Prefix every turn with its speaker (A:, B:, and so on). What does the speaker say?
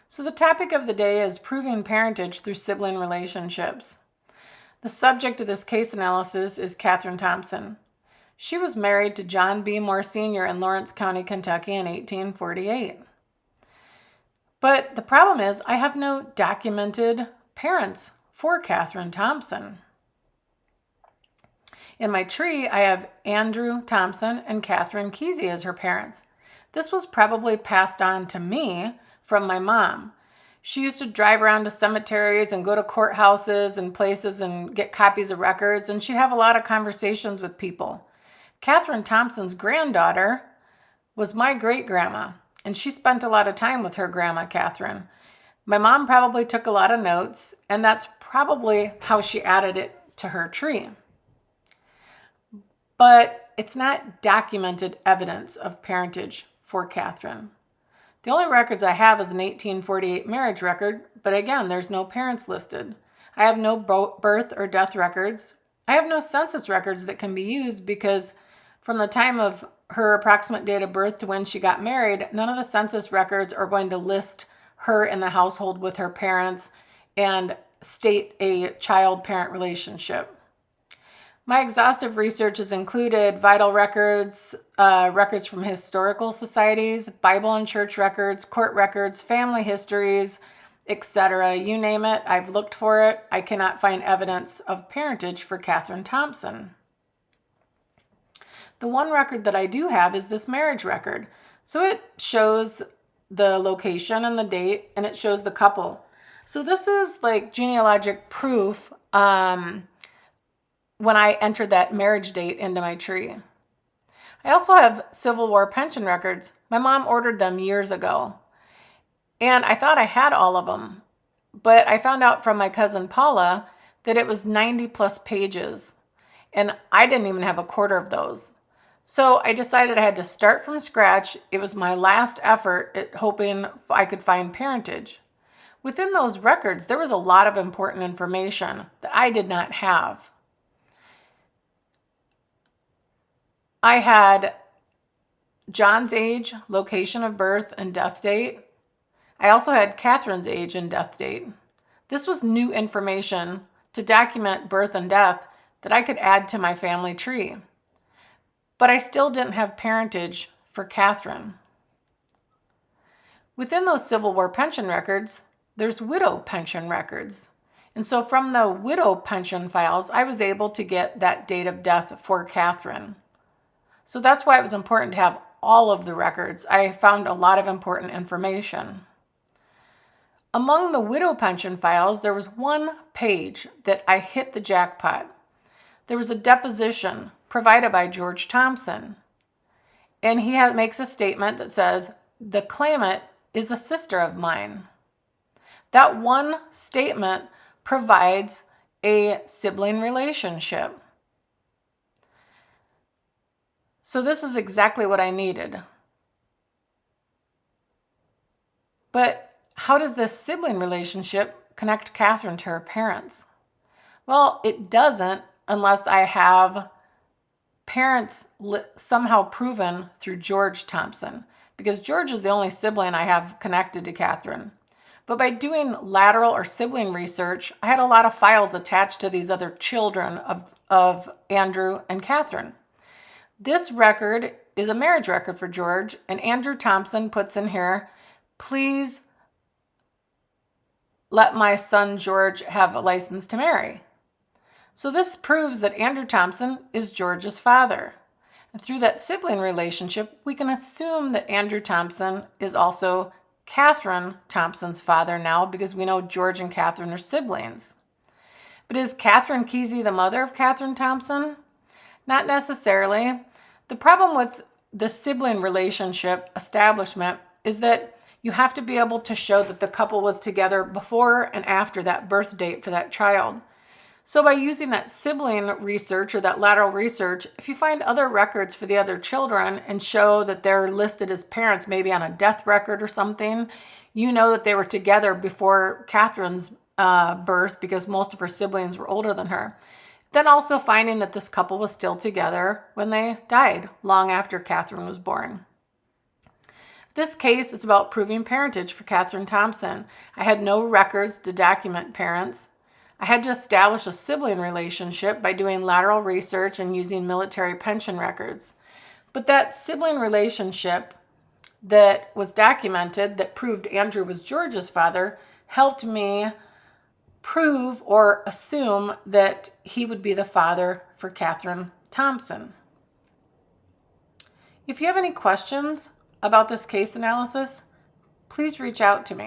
A: So the topic of the day is proving parentage through sibling relationships. The subject of this case analysis is Catherine Thompson. She was married to John B. Moore Sr. in Lawrence County, Kentucky in 1848. But the problem is I have no documented parents for Catherine Thompson. In my tree, I have Andrew Thompson and Catherine Kesey as her parents. This was probably passed on to me from my mom. She used to drive around to cemeteries and go to courthouses and places and get copies of records, and she'd have a lot of conversations with people. Catherine Thompson's granddaughter was my great-grandma, and she spent a lot of time with her grandma, Catherine. My mom probably took a lot of notes, and that's probably how she added it to her tree. But it's not documented evidence of parentage for Catherine. The only records I have is an 1848 marriage record, but again, there's no parents listed. I have no birth or death records. I have no census records that can be used because from the time of her approximate date of birth to when she got married, none of the census records are going to list her in the household with her parents and state a child-parent relationship. My exhaustive research has included vital records, records from historical societies, Bible and church records, court records, family histories, etc. You name it, I've looked for it. I cannot find evidence of parentage for Catherine Thompson. The one record that I do have is this marriage record. So it shows the location and the date, and it shows the couple. So this is like genealogic proof when I entered that marriage date into my tree. I also have Civil War pension records. My mom ordered them years ago, and I thought I had all of them, but I found out from my cousin Paula that it was 90 plus pages, and I didn't even have a quarter of those. So I decided I had to start from scratch. It was my last effort at hoping I could find parentage. Within those records, there was a lot of important information that I did not have. I had John's age, location of birth, and death date. I also had Catherine's age and death date. This was new information to document birth and death that I could add to my family tree. But I still didn't have parentage for Catherine. Within those Civil War pension records, there's widow pension records. And so from the widow pension files, I was able to get that date of death for Catherine. So that's why it was important to have all of the records. I found a lot of important information. Among the widow pension files, there was one page that I hit the jackpot. There was a deposition provided by George Thompson. And he makes a statement that says, "The claimant is a sister of mine." That one statement provides a sibling relationship. So this is exactly what I needed. But how does this sibling relationship connect Catherine to her parents? Well, it doesn't unless I have parents somehow proven through George Thompson, because George is the only sibling I have connected to Catherine. But by doing lateral or sibling research, I had a lot of files attached to these other children of Andrew and Catherine. This record is a marriage record for George, and Andrew Thompson puts in here, "Please let my son George have a license to marry." So this proves that Andrew Thompson is George's father. And through that sibling relationship, we can assume that Andrew Thompson is also Catherine Thompson's father now, because we know George and Catherine are siblings. But is Catherine Kesey the mother of Catherine Thompson? Not necessarily. The problem with the sibling relationship establishment is that you have to be able to show that the couple was together before and after that birth date for that child. So by using that sibling research or that lateral research, if you find other records for the other children and show that they're listed as parents, maybe on a death record or something, you know that they were together before Catherine's birth because most of her siblings were older than her. Then also finding that this couple was still together when they died, long after Catherine was born. This case is about proving parentage for Catherine Thompson. I had no records to document parents. I had to establish a sibling relationship by doing lateral research and using military pension records. But that sibling relationship that was documented that proved Andrew was George's father helped me prove or assume that he would be the father for Catherine Thompson. If you have any questions about this case analysis, please reach out to me.